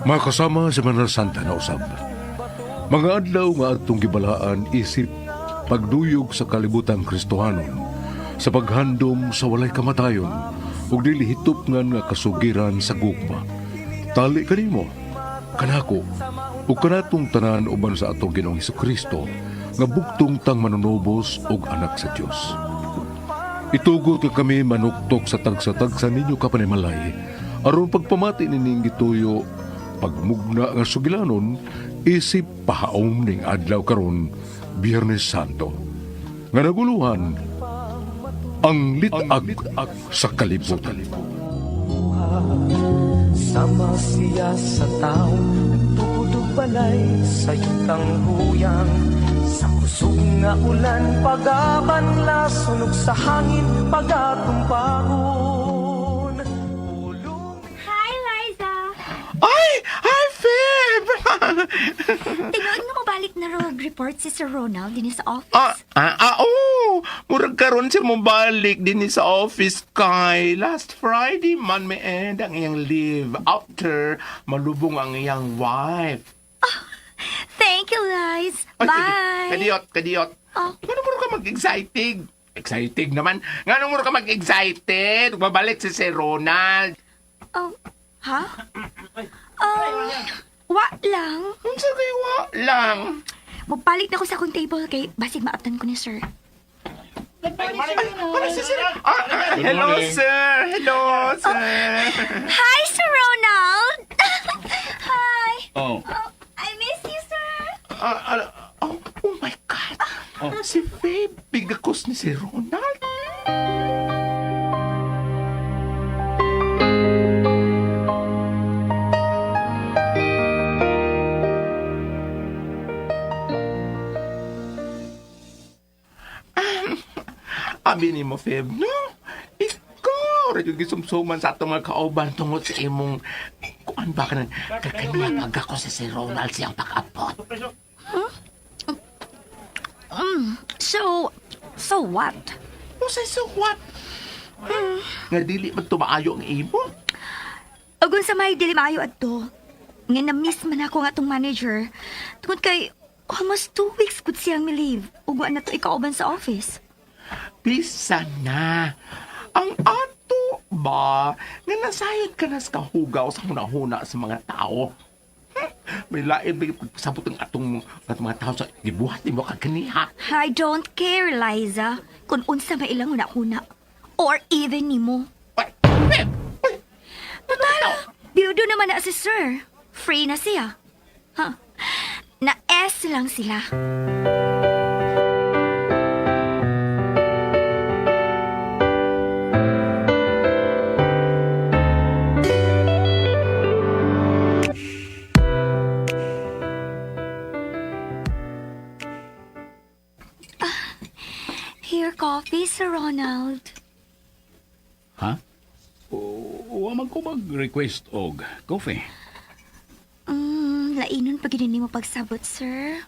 Mga kasama sa Manal Santa na usab. Mga adlaw nga atong gibalaan isip pagduyog sa kalibutang Kristohanon sa paghandom sa walay kamatayon ug dili hitopngan nga kasugiran sa gugma. Tali kanimo, kanako, ug kanatong tanan uban sa atong Ginoong Hesukristo nga bugtong tang manunobos ug anak sa Dios. Itugot ka kami manuktok sa tagsa-tagsa ninyo kapanimalay aron pagpamati nining gituyo pagmugna nga sugilanon isip pahaom ning adlaw karon Biyernes Santo nga naguluhan ang litag sa kalibutan. Sama siya sa tao, nagtutog balay sa yutang huyang. Sa kusog nga ulan, pagabanla, sunog sa hangin, pagatumpagon. Hi, Liza! Ay! Hi, Feb! Tinuod mo ko balik na road report si Sir Ronald din sa office. Oo! Murag karon siya mo balik din sa office kay last Friday man may end ang iyang leave after malubong ang iyang wife. Thank you, Liz. Ay, Bye! Kadiot. Oh. Ngano mo ka mag-excited? Excited naman. Ngano mo ka mag-excited? Babalik si Ronald. Oh, ha? Wa lang. Unsa kay wa lang? Magpalit na ko sa akong table kay basig maaptan ko ni Sir. Ano si Sir? Hello, sir. Hello, sir. Hi, Sir Ronald! Hi! Oh, I miss you, sir! Oh my God. Si Faye, bigakos ni si Ronald. Abi ni mo, Feb, no? Ikaw, rin yung gisumsuman sa atong mga kauban tungod sa imong kuan ba ka nan? Kakaniya pag ako si Ronald siyang pakapot. So what? O say, so what? Nga dili man tumaayo ang imo? Agun sa may dili maayo adto. Nga na-miss man ako nga tong manager. Tungod kay almost 2 weeks gud siyang mi-leave. Ug wa na to ikauban sa office. Bisa na. Ang ato ba nga nasayod ka na sa kahugaw sa hunahuna sa mga tao? May lain ba yung pagsabot ng atong mga tao sa gibuhat ni mo kagniha? I don't care, Liza, kung unsa may ilang una-una. Or even nimo. Ay, Feb! Ay, Total, biudo naman na si Sir. Free na siya. Na-S lang sila. Here, coffee, Sir Ronald. ha? Wa man ko mag-request og coffee. Lainon pag mo pagsabot, sir.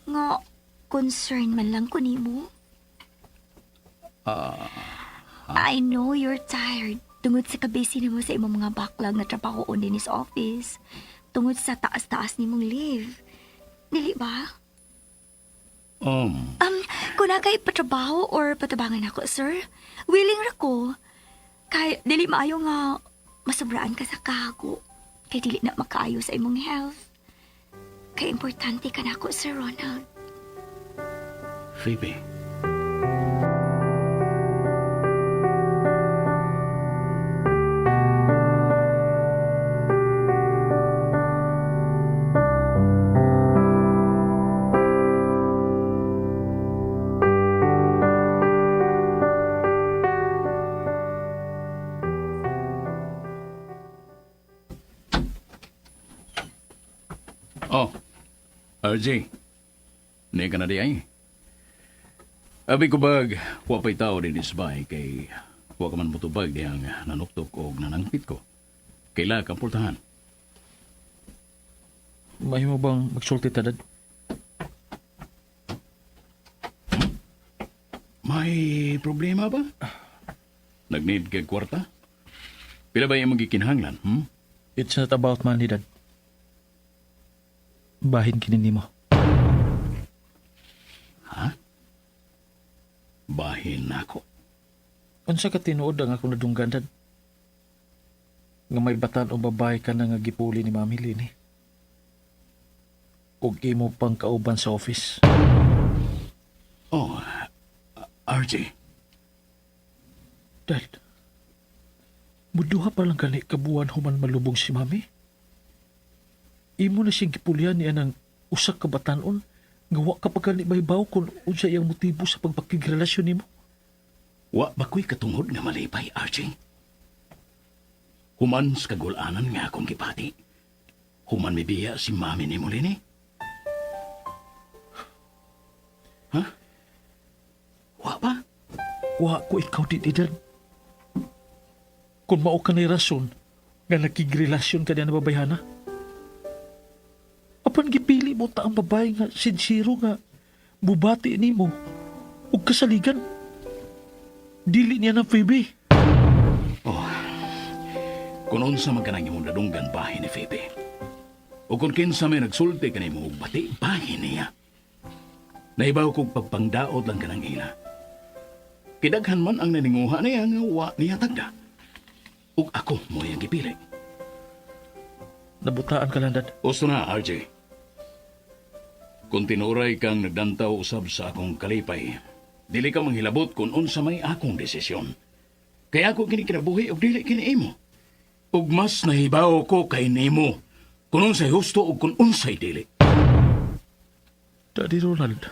Nga, concern man lang ko nimo. I know you're tired. Tungod sa kabisi nimo sa imong mga backlog na trabaho din sa office. Tungod sa taas-taas nimong leave. Dili ba? Kung na kay patrabaho or patabangan ako, sir, willing ra ko. Kay dili maayo nga masobraan ka sa kago. Kay dili na makaayo sa imong health. Kay importante ka na ako, Sir Ronald. Phoebe. Oh, RJ. Hindi ka na di ay. Abi ko bag, wapay tao din isbay kay wa ka man mutubag di ang nanuktok o nanangpit ko. Kaila kang pultahan. May mo bang magsulti tadad? May problema ba? Nag-need kay kwarta? Pila ba yung magikinhanglan, It's not about money, Dad. bahin kini nimo. Bahin ako. Unsa ka tinuod ang akong nadunggan, Dad? Nga may batan o babae ka na nga gipuli ni Mami Lini. Ug imo pang kauban sa office. Oh, RJ. Dad, muduha pa lang gani kabuan human malubong si Mami. Imo na siyang gipulian niya ng usak ka batanon nga wa ka pa gani mahibaw kung unsa iyang motibo sa pagpakigrelasyon nimo. Wa ba ko'y katungod nga malipay, RJ? Human sa kagulanan nga akong gipati. Human mibiya si Mami ni Molini. Ha? Wa ba? Wa ko ikaw di Dad. Kung mao ka na rason nga nakigrelasyon ka niya na babayhana. Apan gipili mo ta ang babae nga sincero nga bubati nimo ug kasaligan. Dili niya ng Phoebe. Kung unsa man kanang imong nadunggan bahin ni Phoebe. O kung kinsa may nagsulti kanimo og bati bahin niya. Naibaw kog pagpangdaot lang kanang ila. Kidaghan man ang naninguha niya nga wa niya tagda. Ug ako mo yang gipili. Nabutaan ka lang, Dad. Usto na, RJ. Kung tinuray kang nagdantaw usab sa akong kalipay, dili ka manghilabot kung unsa may akong desisyon. Kaya ako kini kinabuhi og dili kini imo. Ug mas nahibaw ko kay nimo kung unsay husto ug kung unsay dili. Daddy Ronald.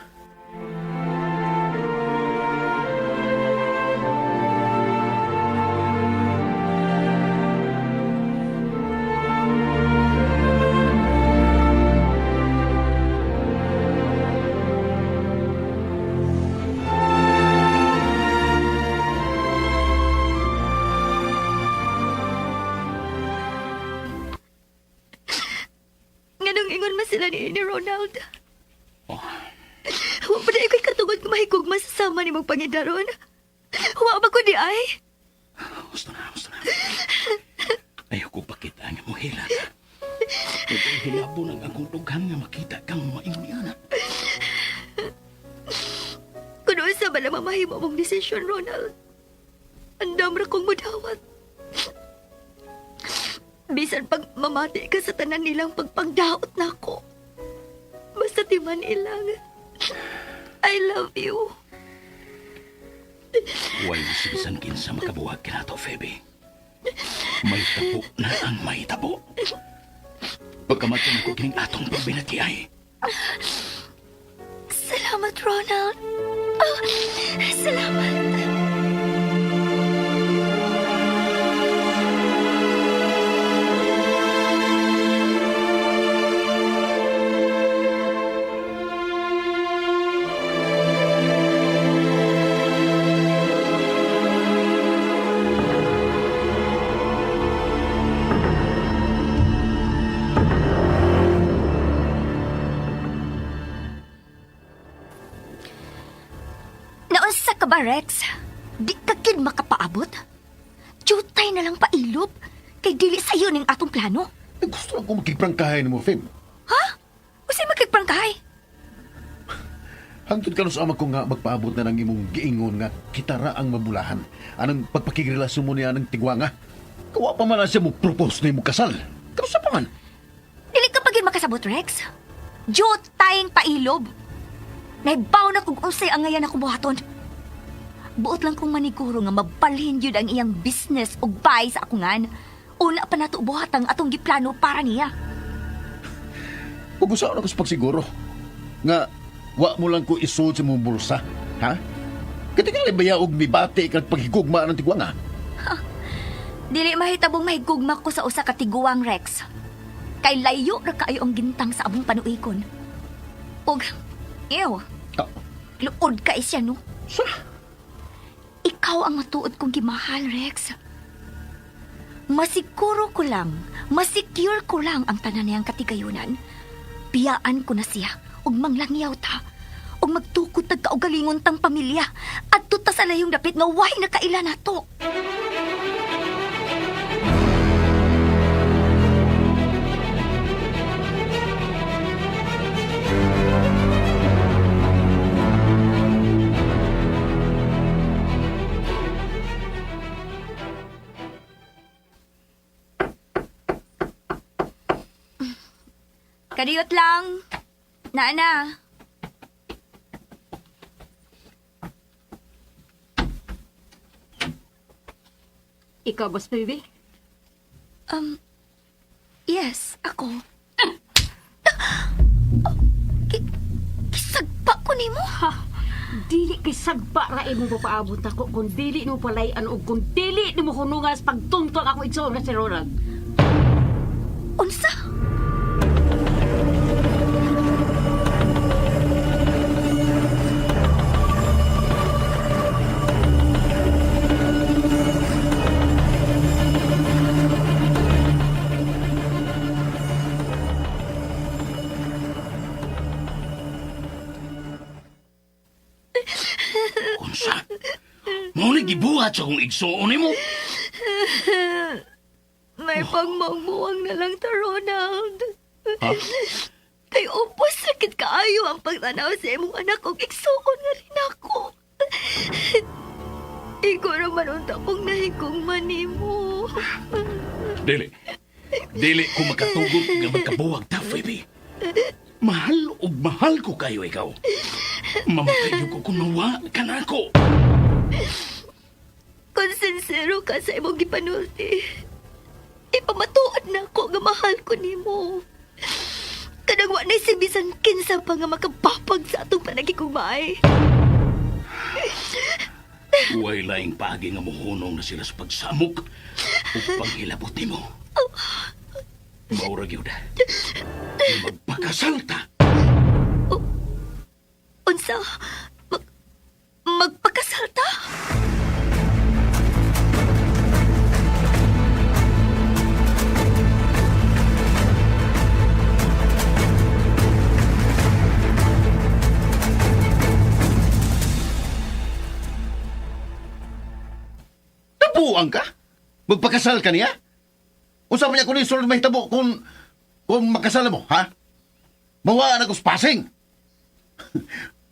Nganong ingon man sila ni Ronald. Oh, Wa pa na iko'y katungod nga mahigugma sa sama ni mong pangidaron. Wa ba ko di ay? husto na, husto na. Ayaw ko pakita nga mo hila ka. Ito hilabo ng akong tughan nga makita kang maingon niya. Kung sa ba na mamahimo mong desisyon, Ronald? Andam ra kong mudawat. Bisan pag mamati ka sa tanan nilang pagpangdaot na ako. Basta timan ilang. I love you. Huwag sibisan kinsa makabuhag ka na to, Phoebe. May tabo na ang may tabo. Pagkamatun ko kining atong pagbinatiay. Salamat, Ronald. Oh, salamat. Naunsa ka ba, Rex? Di ka kin makapaabot? Jutay na lang pailob. Kay dili sa'yo ning atong plano. Gusto lang ko makigprangkahay mo, Fem. Ha? Kasi magkagprangkahay. Hangtod ka no sa ama ko nga magpaabot na ng imong giingon nga kitara ang mabulahan. Anong pagpakigrelasyon mo niya ng tigwanga? Kawa pa man na siya mo propose na imong kasal. Kamusta pa man? Dili ka pagin makasabot, Rex. Jutayng pailob. Naibaw na kung unsay ang ngayon ako buhaton. Buot lang kong maniguro nga mabalhin yun ang iyang business o buy sa akungan. Una pa nato buhatang atong giplano para niya. Pugusaw na ko sa pagsiguro. Nga, wa mo lang ko isod sa mong bulsa. Ha? Katingali ba yaog mi bati kag paghigugma ng tigwanga? Dili mahitabong mahigugma ko sa usa ka tiguang, Rex. Kay layo ra kaayo ang gintang sa abong panuikon. Og, ew, Ah, luod ka isya, no? sa? Ikaw ang matuod kong gimahal, Rex. Masiguro ko lang, masecure ko lang ang tanan niyang katigayunan. Biyaan ko na siya, ug manglangyaw ta, ug magtukod tag kaugalingon tang pamilya, at tuta sa layong dapit nga way na kaila nato. Kadiyot lang. Naana. Ikaw, Boss Baby? Yes, ako. Kisagpa ko ni mo. Ha? Dili kay sagpa ra imo papaabot ako kung dili mo palayan o kung dili mo hunungas pagtuntol ako igsoon nga si Ronald. Unsa? Unsa? Mao ni gibuhat sa kong igsuon mo. May pagmangmuwang na lang ta, Ronald. Ha? Kay upos sakit kaayo ang pagtanaw sa imong anak kong igsuon nga rin ako. Ikaw naman unta kong nahigong manimo. Dili. Dili ko makatugog nga magkabuwag ta, Phoebe. Mahal o mahal ko kayo ikaw. Mamatay ko kung nawa ka na ako. Kung sincero ka sa imong gipanulti, ipamatuod na ako nga mahal ko nimo. Kanang wa na si bisan kinsa pa nga makapapag sa atong panagigumay. Huwag laing pagi nga muhunong na sila sa pagsamok o paghilabot mo. Maura gyud. Magpakasal ta. Unsa? Magpakasal ta? Tapuang ka? Magpakasal ka niya? Unsa man niya kung isulod mahitabo kung makasal mo, ha? Mawaan ako sa passing.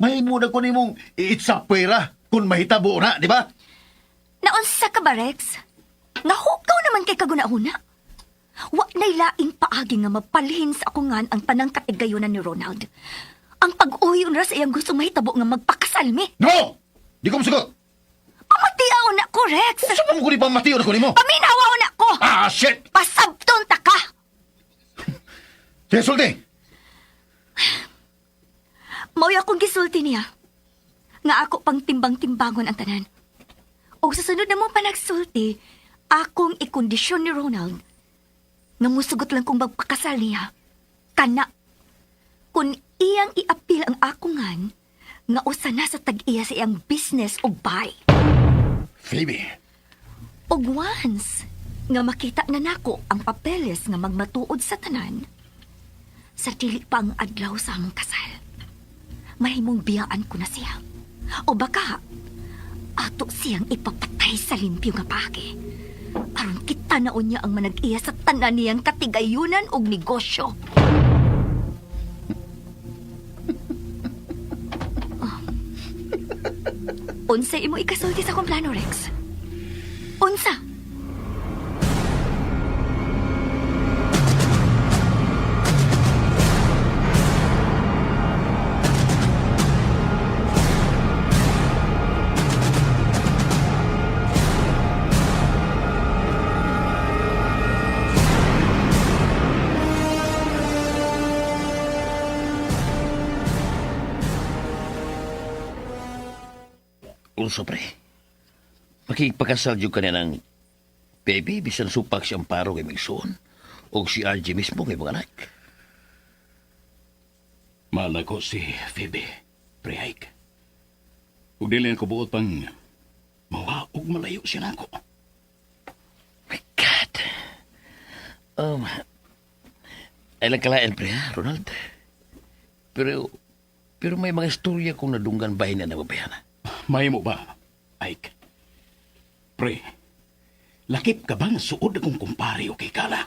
May muna ko ni mong iitsa pera kung mahitabo na, di ba? Naunsa ka ba, Rex? Nahukaw naman kay kaguna-una. Wa na'y laing paagi nga mapalhin sa akungan ang panangkatigayunan ni Ronald. Ang pag-uyon ra sa iyang gusto mahitabo nga magpakasal mi. No! Di ko masagot. Pamatiaw na ko, Rex! Unsa pa mo ko ni pamatiyo na ko ni mo? Paminawaw na ko! Ah, shit! Pasabton ta ka! Kaya sulti! Mauy akong gisulti niya. Nga ako pang timbang-timbangon ang tanan. O sa sunod na mo pa nagsulti, akong ikondisyon ni Ronald nga musugot lang kong magpakasal niya. Kana. Kung iyang iapil ang akungan, nga usa na sa tag-iya sa iyang business o buy. Phoebe, Og once, nga makita na nako ang papeles nga magmatuod sa tanan, sa dili pa ang adlaw sa among kasal, mahimong biyaan ko na siya. O baka, ato siyang ipapatay sa limpyo nga pagi. Aron kita naon niya ang manag-iya sa tanan niyang katigayunan og negosyo. Unsa imo ikasulti sa kong plano, Rex? Unsa? unsa pre? Makikipagkasal yung kanya ng baby, bisan supak si Amparo kay Migsoon o si RJ mismo kay mga anak. Mahal ako si Phoebe, Prehike. Ug dili ko buot pang mawa ug malayo siya nako. My God. Ay lang kalain, pre, ha, Ronald? Pero may mga istorya kung nadunggan bahay na nababayana. May mo ba, Ike? Pre, lakip ka ba nga suod akong kumpare o kay Kala?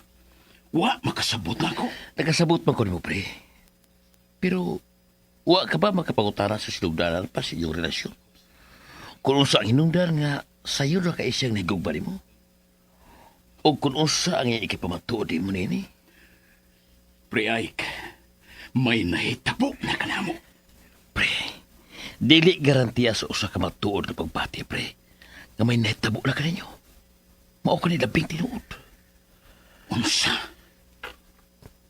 Wa, makasabot na ako. Nagkasabot man ko ni mo, pre. Pero, wa ka ba makapangutara sa sinugdanan pa sa inyong relasyon? Kung unsa ang hinungdan nga sayo na ka isang nahigugba mo? O kung unsa ang iyong ikipamatuod mo nini? Pre, Ike, may nahitabo na kanamo. Pre, dili garantiya sa usa ka matuod na pagbati, pre. Nga may nahitabo na kaninyo. Mao ka ni labing tinuod. Unsa?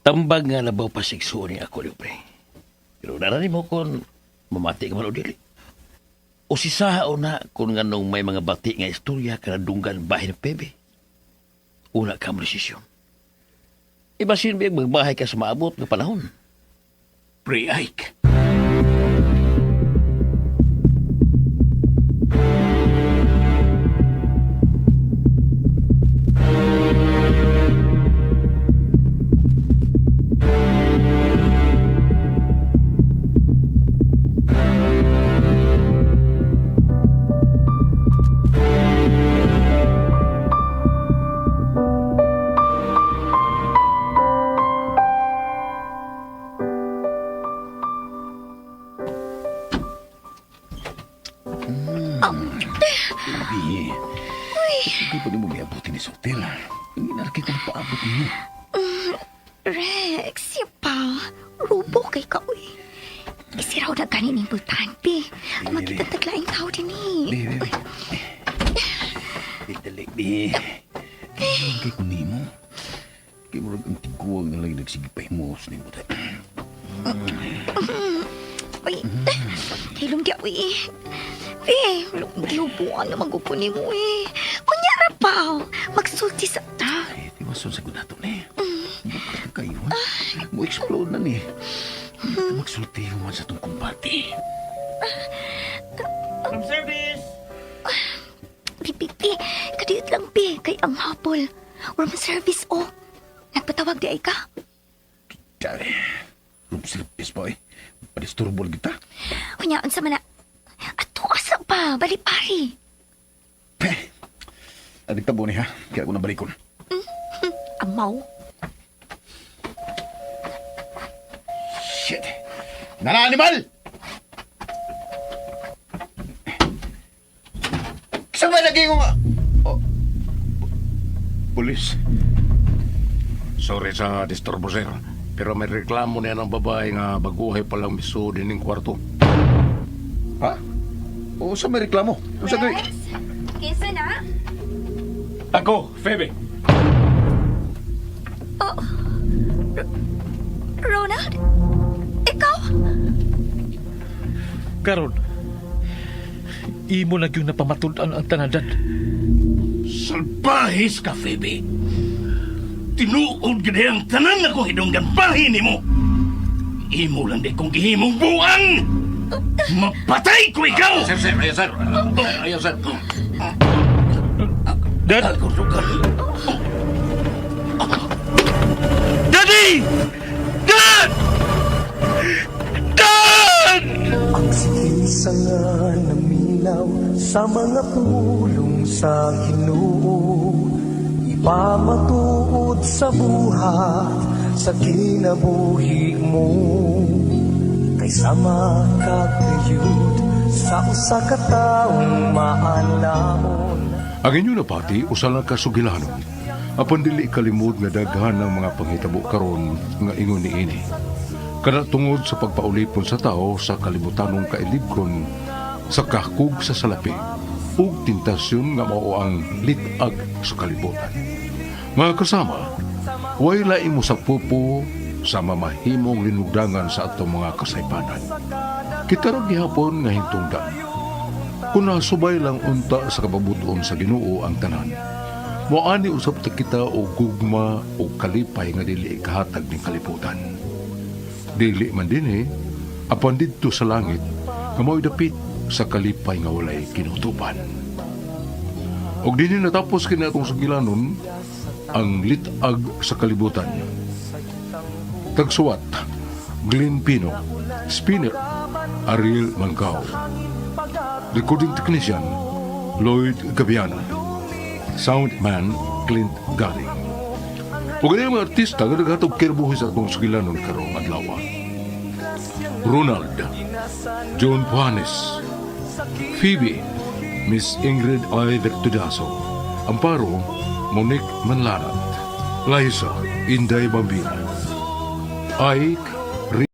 Tambag nga labaw pasigsuon ni ako, pre. Pero narani mo kung mamati ka man o dili. O si Saha na kung nganong may mga bati nga istorya ka nadunggan bahay ng Pebe. Una ka mo desisyon. Ibasin biyag magbahay ka sa maabot ng panahon. Pre Ike. Hindi pa mo may abutin ni sa hotel. Ang inarki ko na paabot niyo. Rex, siya rubo kay ka, uy. Isiraw na ganin yung bultanpe. Ang magkitataglaing tao din eh. Dali, di. Kaya ko ni mo. Kaya mo ang tiguang na lang nagsigipay mo sa nimo tayo. Uy, hilong di, uy. Gihubuan na magupuni mo eh. Kunyara pa, magsulti sa ta. Ay, di masun sa gudato na eh. Bukas na kayo. Mo explode na ni. Magsulti mo sa itong kumbati. Room service! Pi, kadit lang, pi. Kay ang hapol. Room service, oh. Nagpatawag di ay ka. Dari. Room service, boy. Padisturbol kita. Kunyaan sa mana. Ato asa pa, bali-pari. Adik tabo ni ha. Kaya ko na balikon. Amaw. Shit. Nana animal! Saan ba lagi ko nga? Oh. Pulis. Sorry sa disturbo, sir. Pero may reklamo niya ng babae nga baguhay palang miso din ng kwarto. Ha? O sa may reklamo? O sa gawin? Kesa na? Ako, Febe. Oh. Ronald? Ikaw? Karon, imo na yung napamatudan ang tanadan. Salbahis ka, Febe. Tinuod gid ang tanan ako hidunggan bahin nimo. Imo lang di kong gihimong buang. Mapatay ko ikaw! Sir, ayan, sir. Ayan, sir. Dad! Kurugan. Daddy! Dad! Dad! Ang sinisanga na minaw sa mga pulong sa Ginoo, ipamatuod sa buhat sa kinabuhi mo. Kaysa makagayud sa usa ka taong maanlamon. Ang inyo na pati, usala ka sugilanon. Apan dili kalimod nga daghan ng mga panghitabo karon nga ingon ni ini. Kana tungod sa pagpaulipon sa tao sa kalibutanong kailibgon, sa kahkog sa salapi, ug tentasyon nga mao ang litag sa kalibutan. Mga kasama, way laing mo sa pupo sa mamahimong linugdangan sa atong mga kasaypanan. Kita ron gihapon nga hintungdan. Kung nasubay lang unta sa kababuton sa Ginoo ang tanan, moani usab ta kita og gugma o kalipay nga dili kahatag ning kalibutan. Dili man dinhi, apan didto sa langit nga mao'y dapit sa kalipay nga walay kinutuban. Og dinhi natapos kini atong sugilanon ang litag sa kalibutan. Tagsuwat, Glenn Pino, Spinner, Ariel Mangkao. Recording technician, Lloyd Gabiana. Soundman, Clint Garing. O ganyan mga artista nga naghatog kirbuhi sa atong sugilanon karong adlaw. Ronald, John Juanes, Phoebe, Miss Ingrid I. Vertudaso, Amparo, Monique Manlarat, Liza, Inday Bambina, Ike,